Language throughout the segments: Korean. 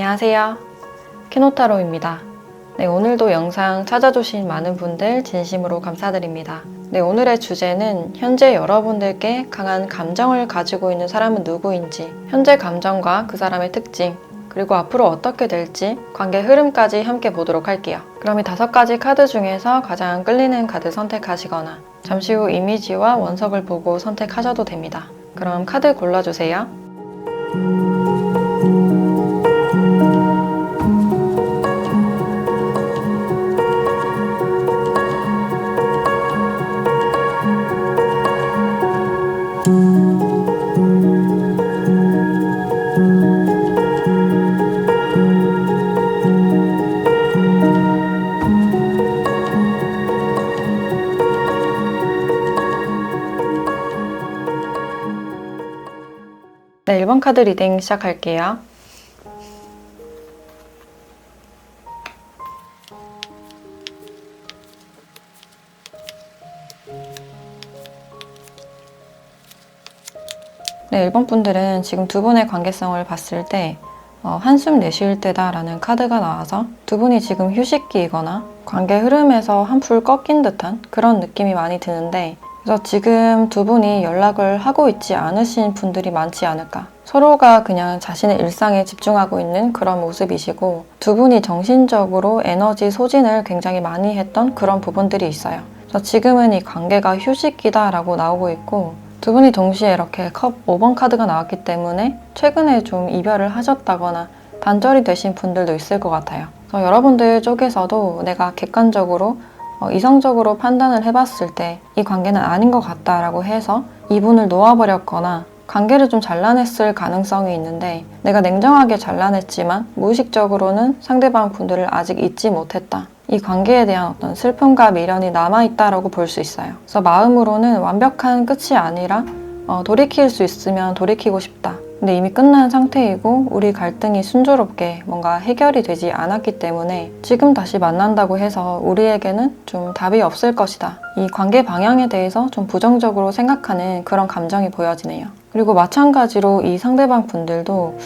안녕하세요. 키노타로입니다. 네, 오늘도 영상 찾아주신 많은 분들 진심으로 감사드립니다. 네, 오늘의 주제는 현재 여러분들께 강한 감정을 가지고 있는 사람은 누구인지, 현재 감정과 그 사람의 특징, 그리고 앞으로 어떻게 될지 관계 흐름까지 함께 보도록 할게요. 그럼 이 5가지 카드 중에서 가장 끌리는 카드 선택하시거나 잠시 후 이미지와 원석을 보고 선택하셔도 됩니다. 그럼 카드 골라주세요. 네, 1번 카드 리딩 시작할게요. 네, 1번 분들은 지금 두 분의 관계성을 봤을 때 한숨 내쉴 때다 라는 카드가 나와서 두 분이 지금 휴식기이거나 관계 흐름에서 한풀 꺾인 듯한 그런 느낌이 많이 드는데, 그래서 지금 두 분이 연락을 하고 있지 않으신 분들이 많지 않을까. 서로가 그냥 자신의 일상에 집중하고 있는 그런 모습이시고, 두 분이 정신적으로 에너지 소진을 굉장히 많이 했던 그런 부분들이 있어요. 그래서 지금은 이 관계가 휴식기다 라고 나오고 있고, 두 분이 동시에 이렇게 컵 5번 카드가 나왔기 때문에 최근에 좀 이별을 하셨다거나 단절이 되신 분들도 있을 것 같아요. 그래서 여러분들 쪽에서도 내가 객관적으로 이성적으로 판단을 해봤을 때 이 관계는 아닌 것 같다라고 해서 이분을 놓아버렸거나 관계를 좀 잘라냈을 가능성이 있는데, 내가 냉정하게 잘라냈지만 무의식적으로는 상대방 분들을 아직 잊지 못했다. 이 관계에 대한 어떤 슬픔과 미련이 남아있다라고 볼 수 있어요. 그래서 마음으로는 완벽한 끝이 아니라 돌이킬 수 있으면 돌이키고 싶다. 근데 이미 끝난 상태이고 우리 갈등이 순조롭게 뭔가 해결이 되지 않았기 때문에 지금 다시 만난다고 해서 우리에게는 좀 답이 없을 것이다. 이 관계 방향에 대해서 좀 부정적으로 생각하는 그런 감정이 보여지네요. 그리고 마찬가지로 이 상대방 분들도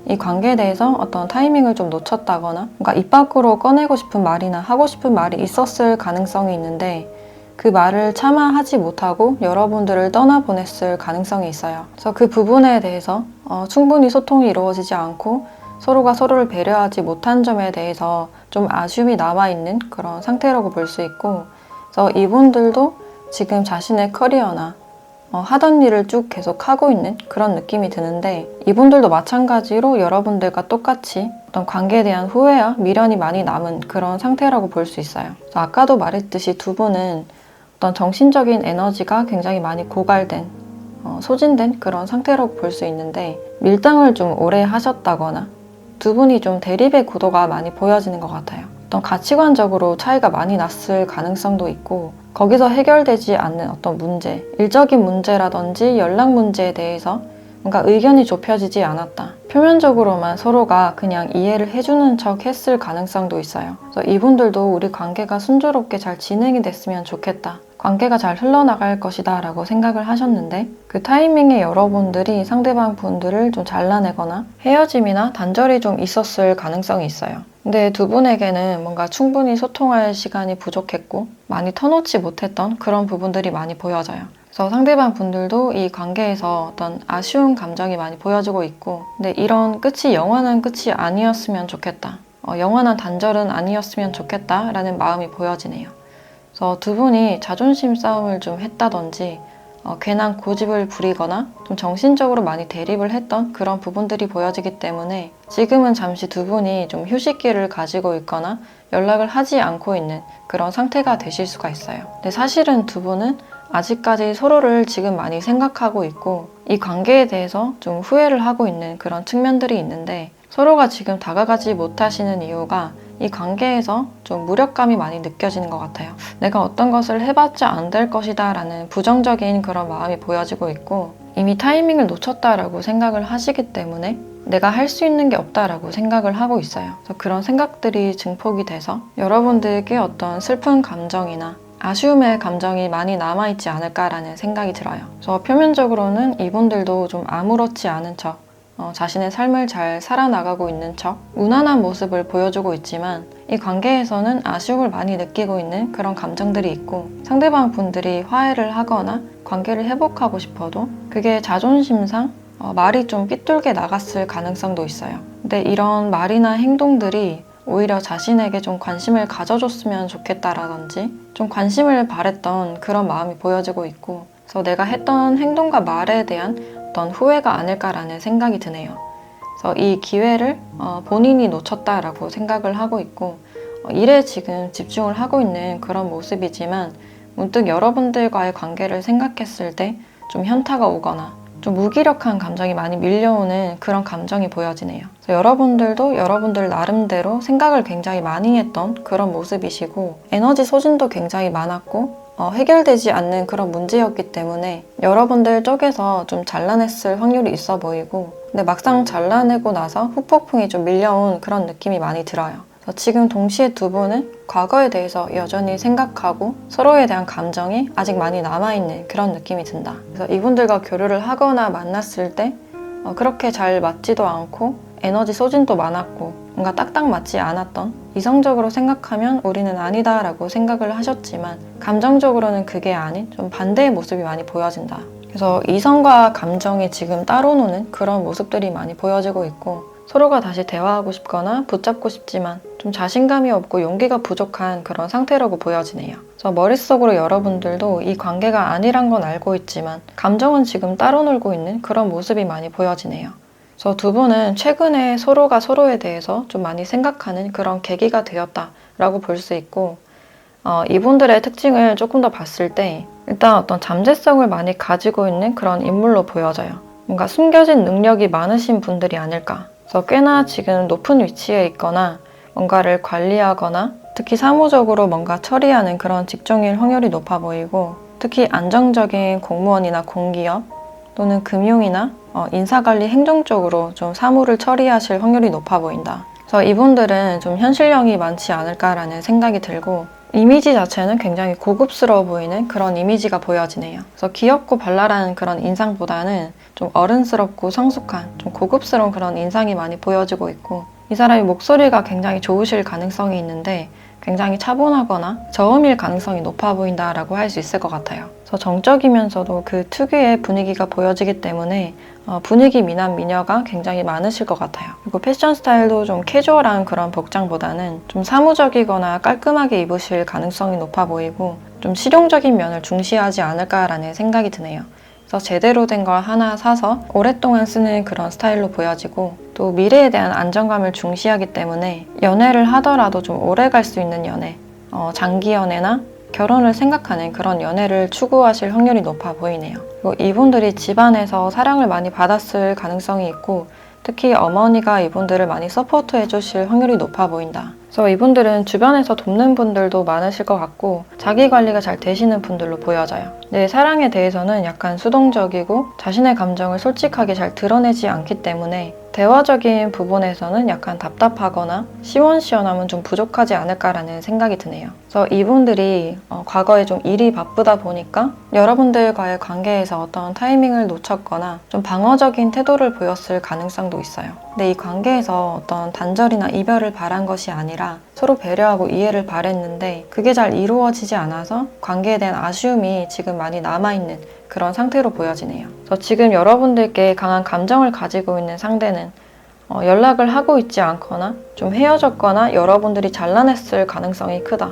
이 관계에 대해서 어떤 타이밍을 좀 놓쳤다거나 뭔가 입 밖으로 꺼내고 싶은 말이나 하고 싶은 말이 있었을 가능성이 있는데, 그 말을 차마 하지 못하고 여러분들을 떠나보냈을 가능성이 있어요. 그래서 그 부분에 대해서 충분히 소통이 이루어지지 않고 서로가 서로를 배려하지 못한 점에 대해서 좀 아쉬움이 남아있는 그런 상태라고 볼 수 있고, 그래서 이분들도 지금 자신의 커리어나 하던 일을 쭉 계속 하고 있는 그런 느낌이 드는데, 이분들도 마찬가지로 여러분들과 똑같이 어떤 관계에 대한 후회와 미련이 많이 남은 그런 상태라고 볼 수 있어요. 그래서 아까도 말했듯이 두 분은 어떤 정신적인 에너지가 굉장히 많이 고갈된, 소진된 그런 상태라고 볼 수 있는데, 밀당을 좀 오래 하셨다거나 두 분이 좀 대립의 구도가 많이 보여지는 것 같아요. 어떤 가치관적으로 차이가 많이 났을 가능성도 있고, 거기서 해결되지 않는 어떤 문제, 일적인 문제라든지 연락 문제에 대해서 뭔가 의견이 좁혀지지 않았다. 표면적으로만 서로가 그냥 이해를 해주는 척 했을 가능성도 있어요. 그래서 이분들도 우리 관계가 순조롭게 잘 진행이 됐으면 좋겠다. 관계가 잘 흘러나갈 것이다 라고 생각을 하셨는데, 그 타이밍에 여러분들이 상대방 분들을 좀 잘라내거나 헤어짐이나 단절이 좀 있었을 가능성이 있어요. 근데 두 분에게는 뭔가 충분히 소통할 시간이 부족했고 많이 터놓지 못했던 그런 부분들이 많이 보여져요. 그래서 상대방 분들도 이 관계에서 어떤 아쉬운 감정이 많이 보여지고 있고, 근데 이런 끝이 영원한 끝이 아니었으면 좋겠다. 영원한 단절은 아니었으면 좋겠다 라는 마음이 보여지네요. 그래서 두 분이 자존심 싸움을 좀 했다든지 괜한 고집을 부리거나 좀 정신적으로 많이 대립을 했던 그런 부분들이 보여지기 때문에 지금은 잠시 두 분이 좀 휴식기를 가지고 있거나 연락을 하지 않고 있는 그런 상태가 되실 수가 있어요. 근데 사실은 두 분은 아직까지 서로를 지금 많이 생각하고 있고 이 관계에 대해서 좀 후회를 하고 있는 그런 측면들이 있는데, 서로가 지금 다가가지 못하시는 이유가 이 관계에서 좀 무력감이 많이 느껴지는 것 같아요. 내가 어떤 것을 해봤자 안 될 것이다 라는 부정적인 그런 마음이 보여지고 있고, 이미 타이밍을 놓쳤다라고 생각을 하시기 때문에 내가 할 수 있는 게 없다라고 생각을 하고 있어요. 그래서 그런 생각들이 증폭이 돼서 여러분들에게 어떤 슬픈 감정이나 아쉬움의 감정이 많이 남아있지 않을까라는 생각이 들어요. 그래서 표면적으로는 이분들도 좀 아무렇지 않은 척, 자신의 삶을 잘 살아나가고 있는 척 무난한 모습을 보여주고 있지만 이 관계에서는 아쉬움을 많이 느끼고 있는 그런 감정들이 있고 상대방 분들이 화해를 하거나 관계를 회복하고 싶어도 그게 자존심상 말이 좀 삐뚤게 나갔을 가능성도 있어요. 근데 이런 말이나 행동들이 오히려 자신에게 좀 관심을 가져줬으면 좋겠다라든지 좀 관심을 바랬던 그런 마음이 보여지고 있고 그래서 내가 했던 행동과 말에 대한 어떤 후회가 아닐까라는 생각이 드네요. 그래서 이 기회를 본인이 놓쳤다라고 생각을 하고 있고 일에 지금 집중을 하고 있는 그런 모습이지만 문득 여러분들과의 관계를 생각했을 때 좀 현타가 오거나 좀 무기력한 감정이 많이 밀려오는 그런 감정이 보여지네요. 그래서 여러분들도 여러분들 나름대로 생각을 굉장히 많이 했던 그런 모습이시고 에너지 소진도 굉장히 많았고 해결되지 않는 그런 문제였기 때문에 여러분들 쪽에서 좀 잘라냈을 확률이 있어 보이고 근데 막상 잘라내고 나서 후폭풍이 좀 밀려온 그런 느낌이 많이 들어요. 지금 동시에 두 분은 과거에 대해서 여전히 생각하고 서로에 대한 감정이 아직 많이 남아있는 그런 느낌이 든다. 그래서 이분들과 교류를 하거나 만났을 때 그렇게 잘 맞지도 않고 에너지 소진도 많았고 뭔가 딱딱 맞지 않았던 이성적으로 생각하면 우리는 아니다라고 생각을 하셨지만 감정적으로는 그게 아닌 좀 반대의 모습이 많이 보여진다. 그래서 이성과 감정이 지금 따로 노는 그런 모습들이 많이 보여지고 있고 서로가 다시 대화하고 싶거나 붙잡고 싶지만 좀 자신감이 없고 용기가 부족한 그런 상태라고 보여지네요. 그래서 머릿속으로 여러분들도 이 관계가 아니란 건 알고 있지만 감정은 지금 따로 놀고 있는 그런 모습이 많이 보여지네요. 그래서 두 분은 최근에 서로가 서로에 대해서 좀 많이 생각하는 그런 계기가 되었다라고 볼 수 있고 이분들의 특징을 조금 더 봤을 때 일단 어떤 잠재성을 많이 가지고 있는 그런 인물로 보여져요. 뭔가 숨겨진 능력이 많으신 분들이 아닐까. 그래서 꽤나 지금 높은 위치에 있거나 뭔가를 관리하거나 특히 사무적으로 뭔가 처리하는 그런 직종일 확률이 높아 보이고 특히 안정적인 공무원이나 공기업 또는 금융이나 인사관리 행정 쪽으로 좀 사무를 처리하실 확률이 높아 보인다. 그래서 이분들은 좀 현실력이 많지 않을까라는 생각이 들고 이미지 자체는 굉장히 고급스러워 보이는 그런 이미지가 보여지네요. 그래서 귀엽고 발랄한 그런 인상보다는 좀 어른스럽고 성숙한 좀 고급스러운 그런 인상이 많이 보여지고 있고 이 사람이 목소리가 굉장히 좋으실 가능성이 있는데 굉장히 차분하거나 저음일 가능성이 높아 보인다라고 할 수 있을 것 같아요. 그래서 정적이면서도 그 특유의 분위기가 보여지기 때문에 분위기 미남 미녀가 굉장히 많으실 것 같아요. 그리고 패션 스타일도 좀 캐주얼한 그런 복장보다는 좀 사무적이거나 깔끔하게 입으실 가능성이 높아 보이고 좀 실용적인 면을 중시하지 않을까라는 생각이 드네요. 그래서 제대로 된 걸 하나 사서 오랫동안 쓰는 그런 스타일로 보여지고 또 미래에 대한 안정감을 중시하기 때문에 연애를 하더라도 좀 오래 갈 수 있는 연애, 장기 연애나 결혼을 생각하는 그런 연애를 추구하실 확률이 높아 보이네요. 그리고 이분들이 집안에서 사랑을 많이 받았을 가능성이 있고 특히 어머니가 이분들을 많이 서포트해 주실 확률이 높아 보인다. 그래서 이분들은 주변에서 돕는 분들도 많으실 것 같고 자기 관리가 잘 되시는 분들로 보여져요. 내 사랑에 대해서는 약간 수동적이고 자신의 감정을 솔직하게 잘 드러내지 않기 때문에 대화적인 부분에서는 약간 답답하거나 시원시원함은 좀 부족하지 않을까라는 생각이 드네요. 그래서 이분들이 과거에 좀 일이 바쁘다 보니까 여러분들과의 관계에서 어떤 타이밍을 놓쳤거나 좀 방어적인 태도를 보였을 가능성도 있어요. 근데 이 관계에서 어떤 단절이나 이별을 바란 것이 아니라 서로 배려하고 이해를 바랬는데 그게 잘 이루어지지 않아서 관계에 대한 아쉬움이 지금 많이 남아있는 그런 상태로 보여지네요. 그래서 지금 여러분들께 강한 감정을 가지고 있는 상대는 연락을 하고 있지 않거나 좀 헤어졌거나 여러분들이 잘라냈을 가능성이 크다.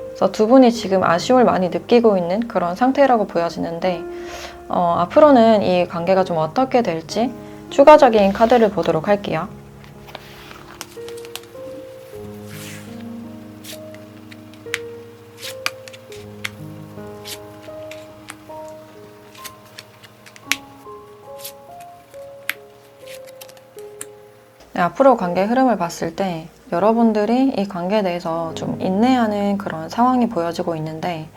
그래서 두 분이 지금 아쉬움을 많이 느끼고 있는 그런 상태라고 보여지는데 앞으로는 이 관계가 좀 어떻게 될지 추가적인 카드를 보도록 할게요. 네, 앞으로 관계 흐름을 봤을 때 여러분들이 이 관계에 대해서 좀 인내하는 그런 상황이 보여지고 있는데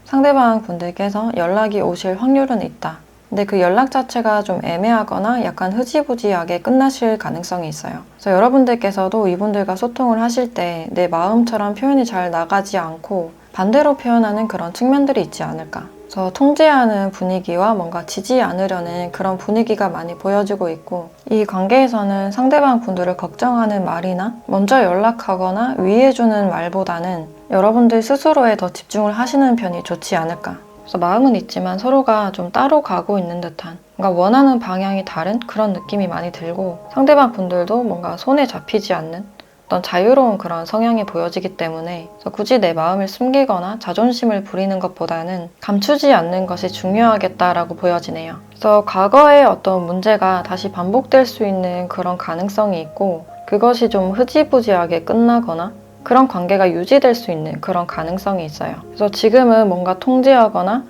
상대방 분들께서 연락이 오실 확률은 있다. 근데 그 연락 자체가 좀 애매하거나 약간 흐지부지하게 끝나실 가능성이 있어요. 그래서 여러분들께서도 이분들과 소통을 하실 때 내 마음처럼 표현이 잘 나가지 않고 반대로 표현하는 그런 측면들이 있지 않을까. 그래서 통제하는 분위기와 뭔가 지지 않으려는 그런 분위기가 많이 보여지고 있고, 이 관계에서는 상대방 분들을 걱정하는 말이나 먼저 연락하거나 위해주는 말보다는 여러분들 스스로에 더 집중을 하시는 편이 좋지 않을까. 그래서 마음은 있지만 서로가 좀 따로 가고 있는 듯한, 뭔가 원하는 방향이 다른 그런 느낌이 많이 들고, 상대방 분들도 뭔가 손에 잡히지 않는 어떤 자유로운 그런 성향이 보여지기 때문에, 그래서 굳이 내 마음을 숨기거나 자존심을 부리는 것보다는 감추지 않는 것이 중요하겠다라고 보여지네요. 그래서 과거의 어떤 문제가 다시 반복될 수 있는 그런 가능성이 있고, 그것이 좀 흐지부지하게 끝나거나 그런 관계가 유지될 수 있는 그런 가능성이 있어요. 그래서 지금은 뭔가 통제하거나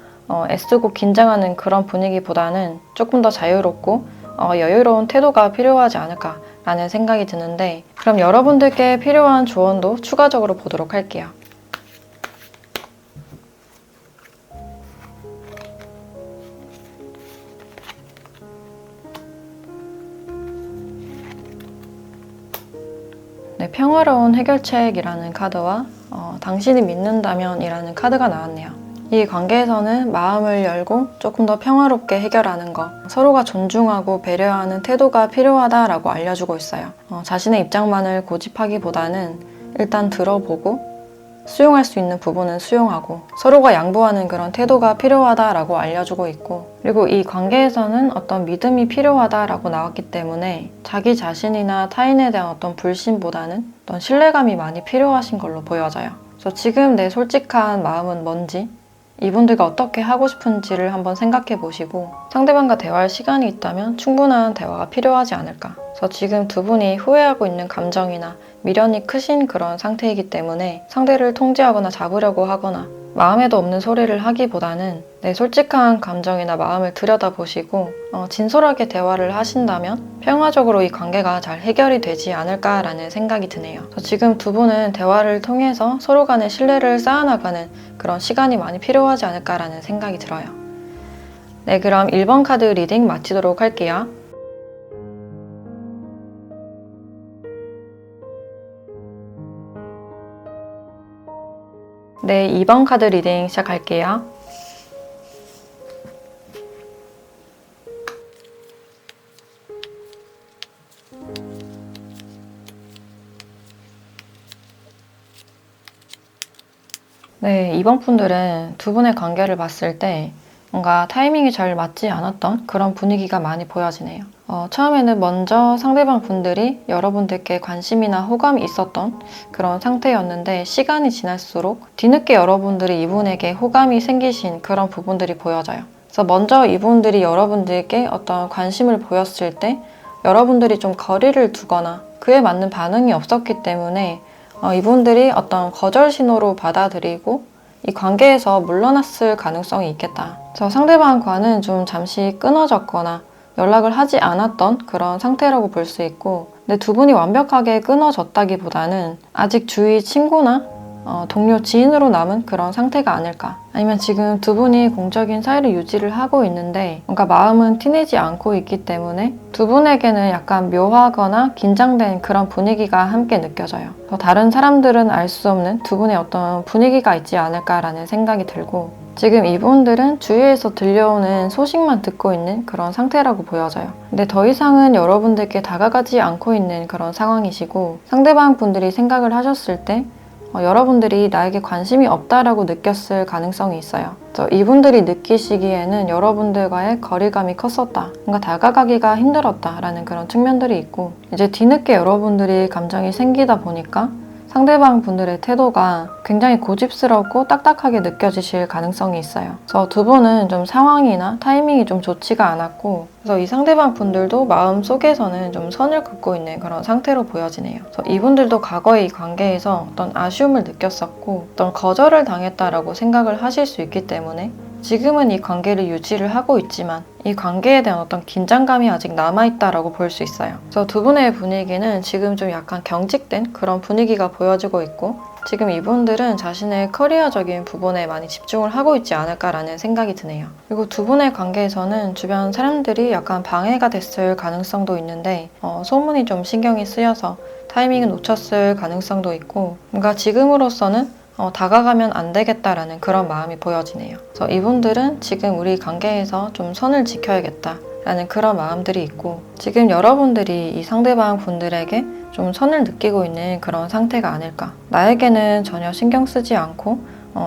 애쓰고 긴장하는 그런 분위기보다는 조금 더 자유롭고 여유로운 태도가 필요하지 않을까라는 생각이 드는데, 그럼 여러분들께 필요한 조언도 추가적으로 보도록 할게요. 네, 평화로운 해결책이라는 카드와 당신이 믿는다면 이라는 카드가 나왔네요. 이 관계에서는 마음을 열고 조금 더 평화롭게 해결하는 것, 서로가 존중하고 배려하는 태도가 필요하다라고 알려주고 있어요. 자신의 입장만을 고집하기보다는 일단 들어보고 수용할 수 있는 부분은 수용하고 서로가 양보하는 그런 태도가 필요하다라고 알려주고 있고, 그리고 이 관계에서는 어떤 믿음이 필요하다라고 나왔기 때문에 자기 자신이나 타인에 대한 어떤 불신보다는 어떤 신뢰감이 많이 필요하신 걸로 보여져요. 그래서 지금 내 솔직한 마음은 뭔지, 이분들과 어떻게 하고 싶은지를 한번 생각해 보시고 상대방과 대화할 시간이 있다면 충분한 대화가 필요하지 않을까. 그래서 지금 두 분이 후회하고 있는 감정이나 미련이 크신 그런 상태이기 때문에 상대를 통제하거나 잡으려고 하거나 마음에도 없는 소리를 하기보다는 내 솔직한 감정이나 마음을 들여다보시고 진솔하게 대화를 하신다면 평화적으로 이 관계가 잘 해결이 되지 않을까라는 생각이 드네요. 지금 두 분은 대화를 통해서 서로 간의 신뢰를 쌓아나가는 그런 시간이 많이 필요하지 않을까라는 생각이 들어요. 네, 그럼 1번 카드 리딩 마치도록 할게요. 네, 2번 카드 리딩 시작할게요. 네, 이번 분들은 두 분의 관계를 봤을 때 뭔가 타이밍이 잘 맞지 않았던 그런 분위기가 많이 보여지네요. 처음에는 먼저 상대방 분들이 여러분들께 관심이나 호감이 있었던 그런 상태였는데, 시간이 지날수록 뒤늦게 여러분들이 이분에게 호감이 생기신 그런 부분들이 보여져요. 그래서 먼저 이분들이 여러분들께 어떤 관심을 보였을 때 여러분들이 좀 거리를 두거나 그에 맞는 반응이 없었기 때문에 이분들이 어떤 거절 신호로 받아들이고 이 관계에서 물러났을 가능성이 있겠다. 그래서 상대방과는 좀 잠시 끊어졌거나 연락을 하지 않았던 그런 상태라고 볼 수 있고, 근데 두 분이 완벽하게 끊어졌다기보다는 아직 주위 친구나 동료, 지인으로 남은 그런 상태가 아닐까. 아니면 지금 두 분이 공적인 사이를 유지를 하고 있는데 뭔가 마음은 티내지 않고 있기 때문에 두 분에게는 약간 묘하거나 긴장된 그런 분위기가 함께 느껴져요. 다른 사람들은 알 수 없는 두 분의 어떤 분위기가 있지 않을까라는 생각이 들고, 지금 이분들은 주위에서 들려오는 소식만 듣고 있는 그런 상태라고 보여져요. 근데 더 이상은 여러분들께 다가가지 않고 있는 그런 상황이시고, 상대방 분들이 생각을 하셨을 때 여러분들이 나에게 관심이 없다라고 느꼈을 가능성이 있어요. 이분들이 느끼시기에는 여러분들과의 거리감이 컸었다, 뭔가 다가가기가 힘들었다라는 그런 측면들이 있고, 이제 뒤늦게 여러분들이 감정이 생기다 보니까 상대방 분들의 태도가 굉장히 고집스럽고 딱딱하게 느껴지실 가능성이 있어요. 그래서 두 분은 좀 상황이나 타이밍이 좀 좋지가 않았고, 그래서 이 상대방 분들도 마음속에서는 좀 선을 긋고 있는 그런 상태로 보여지네요. 그래서 이분들도 과거의 이 관계에서 어떤 아쉬움을 느꼈었고 어떤 거절을 당했다라고 생각을 하실 수 있기 때문에 지금은 이 관계를 유지를 하고 있지만 이 관계에 대한 어떤 긴장감이 아직 남아있다라고 볼 수 있어요. 그래서 두 분의 분위기는 지금 좀 약간 경직된 그런 분위기가 보여지고 있고, 지금 이분들은 자신의 커리어적인 부분에 많이 집중을 하고 있지 않을까라는 생각이 드네요. 그리고 두 분의 관계에서는 주변 사람들이 약간 방해가 됐을 가능성도 있는데 소문이 좀 신경이 쓰여서 타이밍을 놓쳤을 가능성도 있고, 뭔가 지금으로서는 다가가면 안 되겠다라는 그런 마음이 보여지네요. 그래서 이분들은 지금 우리 관계에서 좀 선을 지켜야겠다 라는 그런 마음들이 있고, 지금 여러분들이 이 상대방 분들에게 좀 선을 느끼고 있는 그런 상태가 아닐까. 나에게는 전혀 신경 쓰지 않고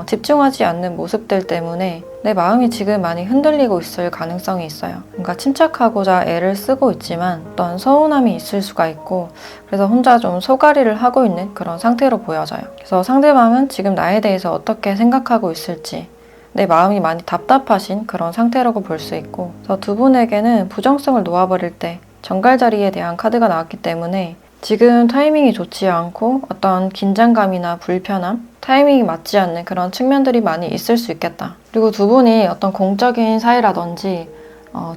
집중하지 않는 모습들 때문에 내 마음이 지금 많이 흔들리고 있을 가능성이 있어요. 뭔가 침착하고자 애를 쓰고 있지만 어떤 서운함이 있을 수가 있고, 그래서 혼자 좀 소가리를 하고 있는 그런 상태로 보여져요. 그래서 상대방은 지금 나에 대해서 어떻게 생각하고 있을지, 내 마음이 많이 답답하신 그런 상태라고 볼 수 있고, 그래서 두 분에게는 부정성을 놓아버릴 때 정갈자리에 대한 카드가 나왔기 때문에 지금 타이밍이 좋지 않고 어떤 긴장감이나 불편함, 타이밍이 맞지 않는 그런 측면들이 많이 있을 수 있겠다. 그리고 두 분이 어떤 공적인 사이라든지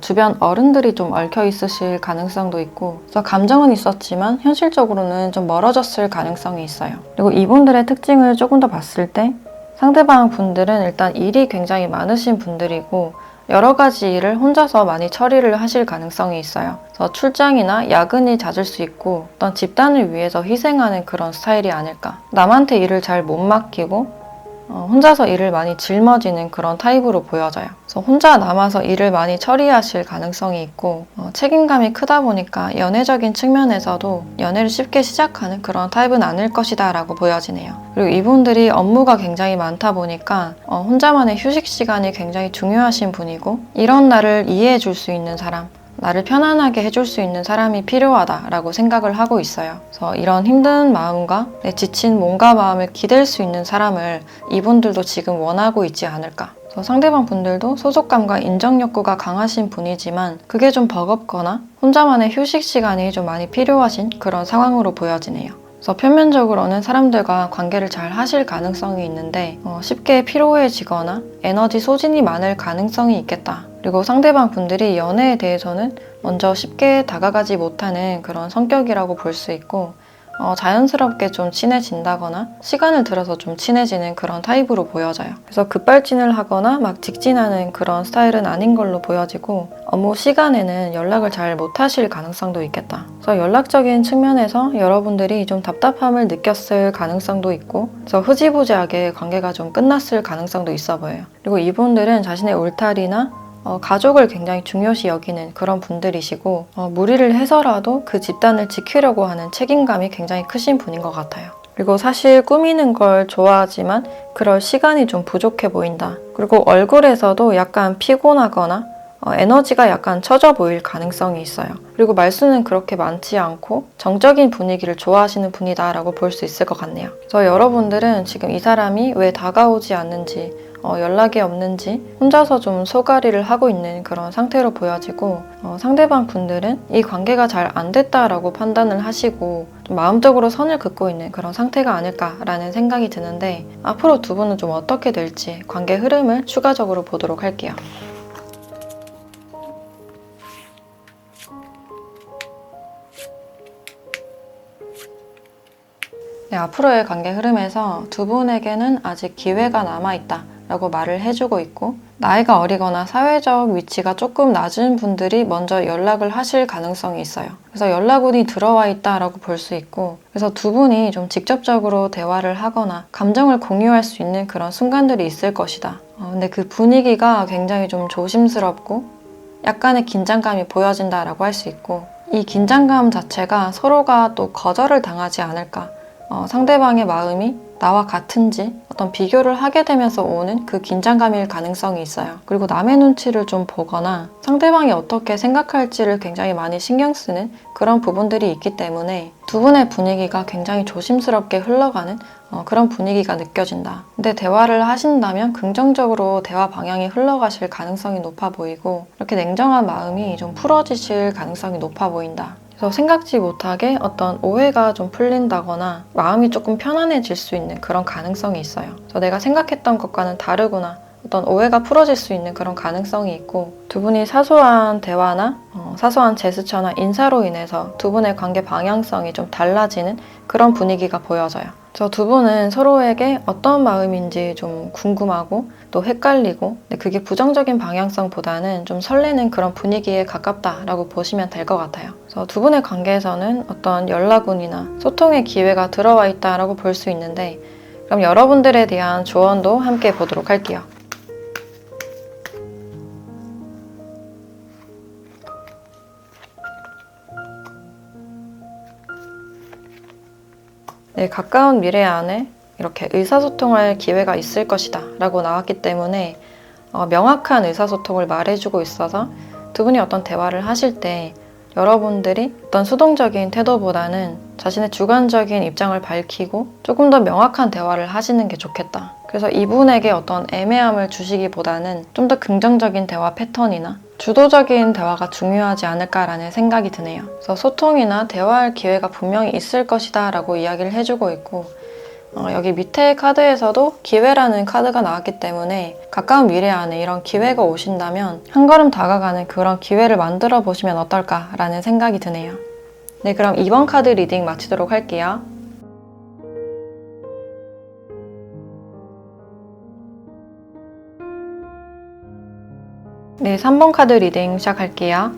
주변 어른들이 좀 얽혀 있으실 가능성도 있고, 그래서 감정은 있었지만 현실적으로는 좀 멀어졌을 가능성이 있어요. 그리고 이분들의 특징을 조금 더 봤을 때 상대방 분들은 일단 일이 굉장히 많으신 분들이고, 여러 가지 일을 혼자서 많이 처리를 하실 가능성이 있어요. 그래서 출장이나 야근이 잦을 수 있고, 어떤 집단을 위해서 희생하는 그런 스타일이 아닐까. 남한테 일을 잘 못 맡기고 혼자서 일을 많이 짊어지는 그런 타입으로 보여져요. 그래서 혼자 남아서 일을 많이 처리하실 가능성이 있고, 책임감이 크다 보니까 연애적인 측면에서도 연애를 쉽게 시작하는 그런 타입은 아닐 것이다 라고 보여지네요. 그리고 이분들이 업무가 굉장히 많다 보니까 혼자만의 휴식 시간이 굉장히 중요하신 분이고, 이런 나를 이해해 줄 수 있는 사람, 나를 편안하게 해줄 수 있는 사람이 필요하다라고 생각을 하고 있어요. 그래서 이런 힘든 마음과 내 지친 몸과 마음을 기댈 수 있는 사람을 이분들도 지금 원하고 있지 않을까. 그래서 상대방 분들도 소속감과 인정 욕구가 강하신 분이지만 그게 좀 버겁거나 혼자만의 휴식 시간이 좀 많이 필요하신 그런 상황으로 보여지네요. 그래서 표면적으로는 사람들과 관계를 잘 하실 가능성이 있는데 쉽게 피로해지거나 에너지 소진이 많을 가능성이 있겠다. 그리고 상대방 분들이 연애에 대해서는 먼저 쉽게 다가가지 못하는 그런 성격이라고 볼 수 있고, 자연스럽게 좀 친해진다거나 시간을 들여서 좀 친해지는 그런 타입으로 보여져요. 그래서 급발진을 하거나 막 직진하는 그런 스타일은 아닌 걸로 보여지고, 업무 시간에는 연락을 잘 못하실 가능성도 있겠다. 그래서 연락적인 측면에서 여러분들이 좀 답답함을 느꼈을 가능성도 있고, 그래서 흐지부지하게 관계가 좀 끝났을 가능성도 있어 보여요. 그리고 이분들은 자신의 울타리나 가족을 굉장히 중요시 여기는 그런 분들이시고, 무리를 해서라도 그 집단을 지키려고 하는 책임감이 굉장히 크신 분인 것 같아요. 그리고 사실 꾸미는 걸 좋아하지만 그럴 시간이 좀 부족해 보인다. 그리고 얼굴에서도 약간 피곤하거나 에너지가 약간 처져 보일 가능성이 있어요. 그리고 말수는 그렇게 많지 않고 정적인 분위기를 좋아하시는 분이다라고 볼 수 있을 것 같네요. 그래서 여러분들은 지금 이 사람이 왜 다가오지 않는지, 연락이 없는지 혼자서 좀 소가리를 하고 있는 그런 상태로 보여지고, 상대방 분들은 이 관계가 잘 안 됐다라고 판단을 하시고 좀 마음적으로 선을 긋고 있는 그런 상태가 아닐까라는 생각이 드는데, 앞으로 두 분은 좀 어떻게 될지 관계 흐름을 추가적으로 보도록 할게요. 네, 앞으로의 관계 흐름에서 두 분에게는 아직 기회가 남아있다 라고 말을 해주고 있고, 나이가 어리거나 사회적 위치가 조금 낮은 분들이 먼저 연락을 하실 가능성이 있어요. 그래서 연락운이 들어와 있다라고 볼 수 있고, 그래서 두 분이 좀 직접적으로 대화를 하거나 감정을 공유할 수 있는 그런 순간들이 있을 것이다. 근데 그 분위기가 굉장히 좀 조심스럽고 약간의 긴장감이 보여진다라고 할 수 있고, 이 긴장감 자체가 서로가 또 거절을 당하지 않을까, 상대방의 마음이 나와 같은지 어떤 비교를 하게 되면서 오는 그 긴장감일 가능성이 있어요. 그리고 남의 눈치를 좀 보거나 상대방이 어떻게 생각할지를 굉장히 많이 신경 쓰는 그런 부분들이 있기 때문에 두 분의 분위기가 굉장히 조심스럽게 흘러가는 그런 분위기가 느껴진다. 근데 대화를 하신다면 긍정적으로 대화 방향이 흘러가실 가능성이 높아 보이고, 이렇게 냉정한 마음이 좀 풀어지실 가능성이 높아 보인다. 그래서 생각지 못하게 어떤 오해가 좀 풀린다거나 마음이 조금 편안해질 수 있는 그런 가능성이 있어요. 그래서 내가 생각했던 것과는 다르구나, 어떤 오해가 풀어질 수 있는 그런 가능성이 있고, 두 분이 사소한 대화나 사소한 제스처나 인사로 인해서 두 분의 관계 방향성이 좀 달라지는 그런 분위기가 보여져요. 그래서 두 분은 서로에게 어떤 마음인지 좀 궁금하고 또 헷갈리고, 근데 그게 부정적인 방향성보다는 좀 설레는 그런 분위기에 가깝다라고 보시면 될 것 같아요. 그래서 두 분의 관계에서는 어떤 연락운이나 소통의 기회가 들어와 있다라고 볼 수 있는데, 그럼 여러분들에 대한 조언도 함께 보도록 할게요. 네, 가까운 미래 안에 이렇게 의사소통할 기회가 있을 것이다 라고 나왔기 때문에 명확한 의사소통을 말해주고 있어서 두 분이 어떤 대화를 하실 때 여러분들이 어떤 수동적인 태도보다는 자신의 주관적인 입장을 밝히고 조금 더 명확한 대화를 하시는 게 좋겠다. 그래서 이분에게 어떤 애매함을 주시기보다는 좀 더 긍정적인 대화 패턴이나 주도적인 대화가 중요하지 않을까라는 생각이 드네요. 그래서 소통이나 대화할 기회가 분명히 있을 것이다 라고 이야기를 해주고 있고 여기 밑에 카드에서도 기회라는 카드가 나왔기 때문에 가까운 미래 안에 이런 기회가 오신다면 한 걸음 다가가는 그런 기회를 만들어 보시면 어떨까라는 생각이 드네요. 네, 그럼 이번 카드 리딩 마치도록 할게요. 네, 3번 카드 리딩 시작할게요.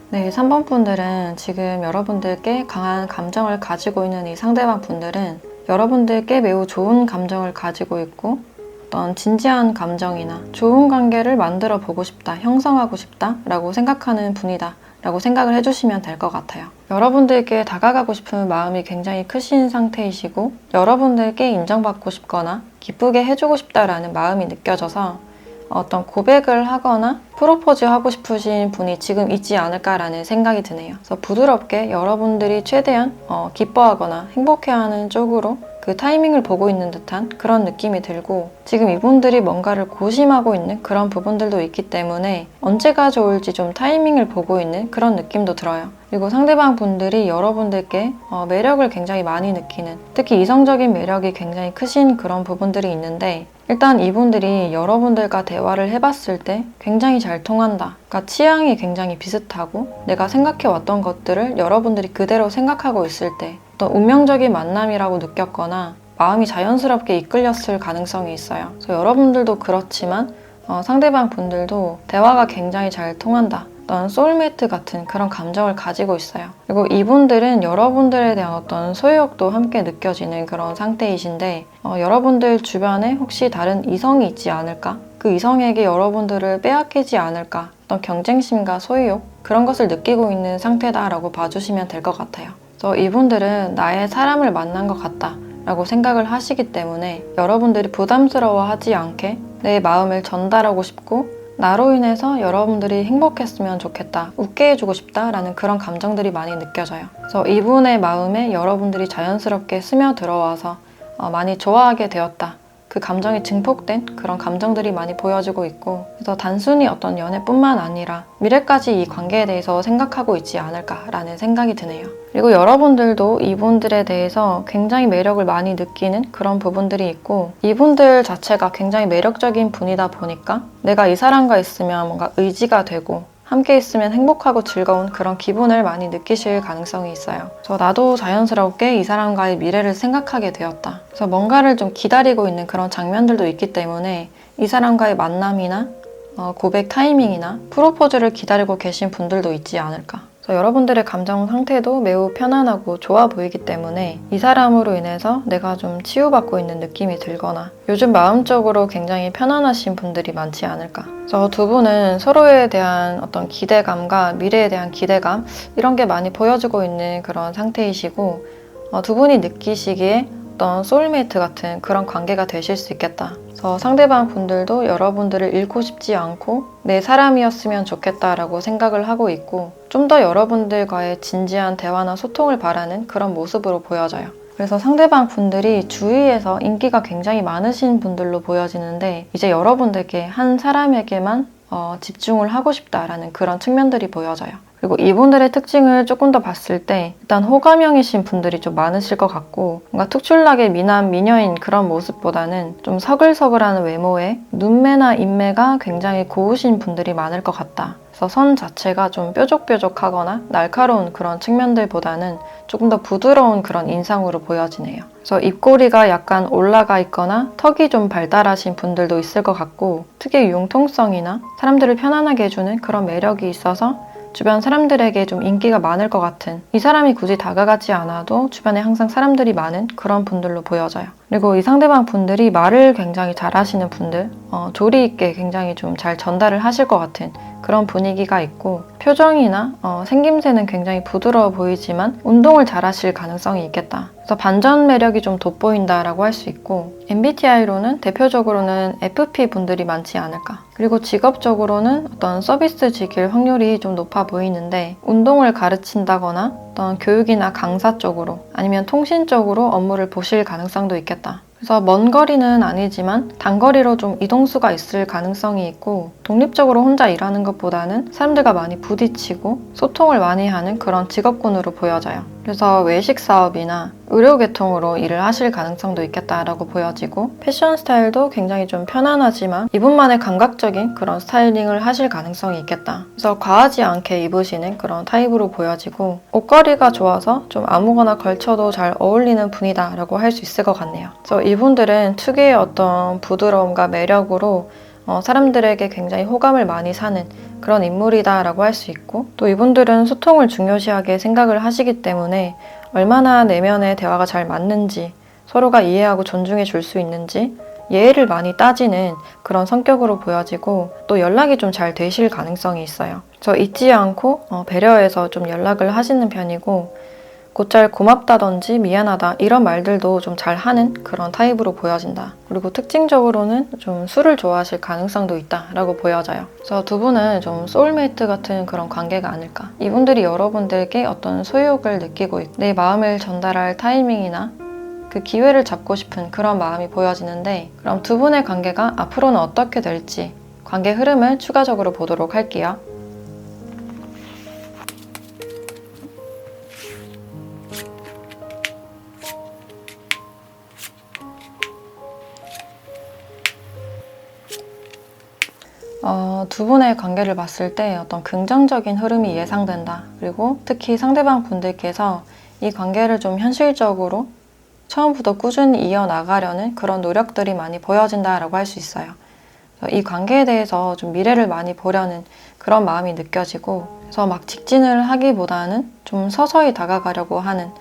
네, 3번 분들은 지금 여러분들께 강한 감정을 가지고 있는 이 상대방 분들은 여러분들께 매우 좋은 감정을 가지고 있고 어떤 진지한 감정이나 좋은 관계를 만들어 보고 싶다, 형성하고 싶다 라고 생각하는 분이다 라고 생각을 해주시면 될 것 같아요. 여러분들께 다가가고 싶은 마음이 굉장히 크신 상태이시고 여러분들께 인정받고 싶거나 기쁘게 해주고 싶다라는 마음이 느껴져서 어떤 고백을 하거나 프로포즈 하고 싶으신 분이 지금 있지 않을까라는 생각이 드네요. 그래서 부드럽게 여러분들이 최대한 기뻐하거나 행복해하는 쪽으로 그 타이밍을 보고 있는 듯한 그런 느낌이 들고 지금 이분들이 뭔가를 고심하고 있는 그런 부분들도 있기 때문에 언제가 좋을지 좀 타이밍을 보고 있는 그런 느낌도 들어요. 그리고 상대방 분들이 여러분들께 매력을 굉장히 많이 느끼는, 특히 이성적인 매력이 굉장히 크신 그런 부분들이 있는데 일단 이분들이 여러분들과 대화를 해봤을 때 굉장히 잘 통한다. 그러니까 취향이 굉장히 비슷하고 내가 생각해왔던 것들을 여러분들이 그대로 생각하고 있을 때 어떤 운명적인 만남이라고 느꼈거나 마음이 자연스럽게 이끌렸을 가능성이 있어요. 그래서 여러분들도 그렇지만 상대방 분들도 대화가 굉장히 잘 통한다. 어떤 소울메이트 같은 그런 감정을 가지고 있어요. 그리고 이분들은 여러분들에 대한 어떤 소유욕도 함께 느껴지는 그런 상태이신데 여러분들 주변에 혹시 다른 이성이 있지 않을까? 그 이성에게 여러분들을 빼앗기지 않을까? 어떤 경쟁심과 소유욕 그런 것을 느끼고 있는 상태다라고 봐주시면 될 것 같아요. 그래서 이분들은 나의 사람을 만난 것 같다 라고 생각을 하시기 때문에 여러분들이 부담스러워하지 않게 내 마음을 전달하고 싶고 나로 인해서 여러분들이 행복했으면 좋겠다, 웃게 해주고 싶다라는 그런 감정들이 많이 느껴져요. 그래서 이분의 마음에 여러분들이 자연스럽게 스며들어와서 많이 좋아하게 되었다. 그 감정이 증폭된 그런 감정들이 많이 보여지고 있고 그래서 단순히 어떤 연애뿐만 아니라 미래까지 이 관계에 대해서 생각하고 있지 않을까라는 생각이 드네요. 그리고 여러분들도 이분들에 대해서 굉장히 매력을 많이 느끼는 그런 부분들이 있고 이분들 자체가 굉장히 매력적인 분이다 보니까 내가 이 사람과 있으면 뭔가 의지가 되고 함께 있으면 행복하고 즐거운 그런 기분을 많이 느끼실 가능성이 있어요. 그래서 나도 자연스럽게 이 사람과의 미래를 생각하게 되었다. 그래서 뭔가를 좀 기다리고 있는 그런 장면들도 있기 때문에 이 사람과의 만남이나 고백 타이밍이나 프로포즈를 기다리고 계신 분들도 있지 않을까. 그래서 여러분들의 감정 상태도 매우 편안하고 좋아 보이기 때문에 이 사람으로 인해서 내가 좀 치유받고 있는 느낌이 들거나 요즘 마음적으로 굉장히 편안하신 분들이 많지 않을까. 그래서 두 분은 서로에 대한 어떤 기대감과 미래에 대한 기대감 이런 게 많이 보여지고 있는 그런 상태이시고 두 분이 느끼시기에 어떤 소울메이트 같은 그런 관계가 되실 수 있겠다. 그래서 상대방 분들도 여러분들을 잃고 싶지 않고 내 사람이었으면 좋겠다라고 생각을 하고 있고 좀 더 여러분들과의 진지한 대화나 소통을 바라는 그런 모습으로 보여져요. 그래서 상대방 분들이 주위에서 인기가 굉장히 많으신 분들로 보여지는데 이제 여러분들께 한 사람에게만 집중을 하고 싶다라는 그런 측면들이 보여져요. 그리고 이분들의 특징을 조금 더 봤을 때 일단 호감형이신 분들이 좀 많으실 것 같고 뭔가 특출나게 미남, 미녀인 그런 모습보다는 좀 서글서글한 외모에 눈매나 인매가 굉장히 고우신 분들이 많을 것 같다. 그래서 그래서 선 자체가 좀 뾰족뾰족하거나 날카로운 그런 측면들보다는 조금 더 부드러운 그런 인상으로 보여지네요. 그래서 입꼬리가 약간 올라가 있거나 턱이 좀 발달하신 분들도 있을 것 같고, 특유의 융통성이나 사람들을 편안하게 해주는 그런 매력이 있어서 주변 사람들에게 좀 인기가 많을 것 같은, 이 사람이 굳이 다가가지 않아도 주변에 항상 사람들이 많은 그런 분들로 보여져요. 그리고 이 상대방 분들이 말을 굉장히 잘하시는 분들, 조리 있게 굉장히 좀 잘 전달을 하실 것 같은 그런 분위기가 있고, 표정이나 생김새는 굉장히 부드러워 보이지만 운동을 잘 하실 가능성이 있겠다. 그래서 반전 매력이 좀 돋보인다라고 할 수 있고, MBTI로는 대표적으로는 FP 분들이 많지 않을까. 그리고 직업적으로는 어떤 서비스직일 확률이 좀 높아 보이는데, 운동을 가르친다거나 어떤 교육이나 강사 쪽으로 아니면 통신 쪽으로 업무를 보실 가능성도 있겠다. 그래서 먼 거리는 아니지만 단거리로 좀 이동수가 있을 가능성이 있고, 독립적으로 혼자 일하는 것보다는 사람들과 많이 부딪히고 소통을 많이 하는 그런 직업군으로 보여져요. 그래서 외식 사업이나 의료계통으로 일을 하실 가능성도 있겠다라고 보여지고, 패션 스타일도 굉장히 좀 편안하지만 이분만의 감각적인 그런 스타일링을 하실 가능성이 있겠다. 그래서 과하지 않게 입으시는 그런 타입으로 보여지고, 옷걸이가 좋아서 좀 아무거나 걸쳐도 잘 어울리는 분이다라고 할 수 있을 것 같네요. 그래서 이분들은 특유의 어떤 부드러움과 매력으로 사람들에게 굉장히 호감을 많이 사는 그런 인물이다라고 할 수 있고, 또 이분들은 소통을 중요시하게 생각을 하시기 때문에 얼마나 내면의 대화가 잘 맞는지, 서로가 이해하고 존중해 줄 수 있는지 예의를 많이 따지는 그런 성격으로 보여지고, 또 연락이 좀 잘 되실 가능성이 있어요. 그래서 잊지 않고 배려해서 좀 연락을 하시는 편이고, 곧잘 고맙다든지 미안하다 이런 말들도 좀 잘하는 그런 타입으로 보여진다. 그리고 특징적으로는 좀 술을 좋아하실 가능성도 있다라고 보여져요. 그래서 두 분은 좀 소울메이트 같은 그런 관계가 아닐까. 이분들이 여러분들께 어떤 소유욕을 느끼고 있고, 내 마음을 전달할 타이밍이나 그 기회를 잡고 싶은 그런 마음이 보여지는데, 그럼 두 분의 관계가 앞으로는 어떻게 될지 관계 흐름을 추가적으로 보도록 할게요. 두 분의 관계를 봤을 때 어떤 긍정적인 흐름이 예상된다. 그리고 특히 상대방 분들께서 이 관계를 좀 현실적으로 처음부터 꾸준히 이어나가려는 그런 노력들이 많이 보여진다라고 할 수 있어요. 이 관계에 대해서 좀 미래를 많이 보려는 그런 마음이 느껴지고, 그래서 막 직진을 하기보다는 좀 서서히 다가가려고 하는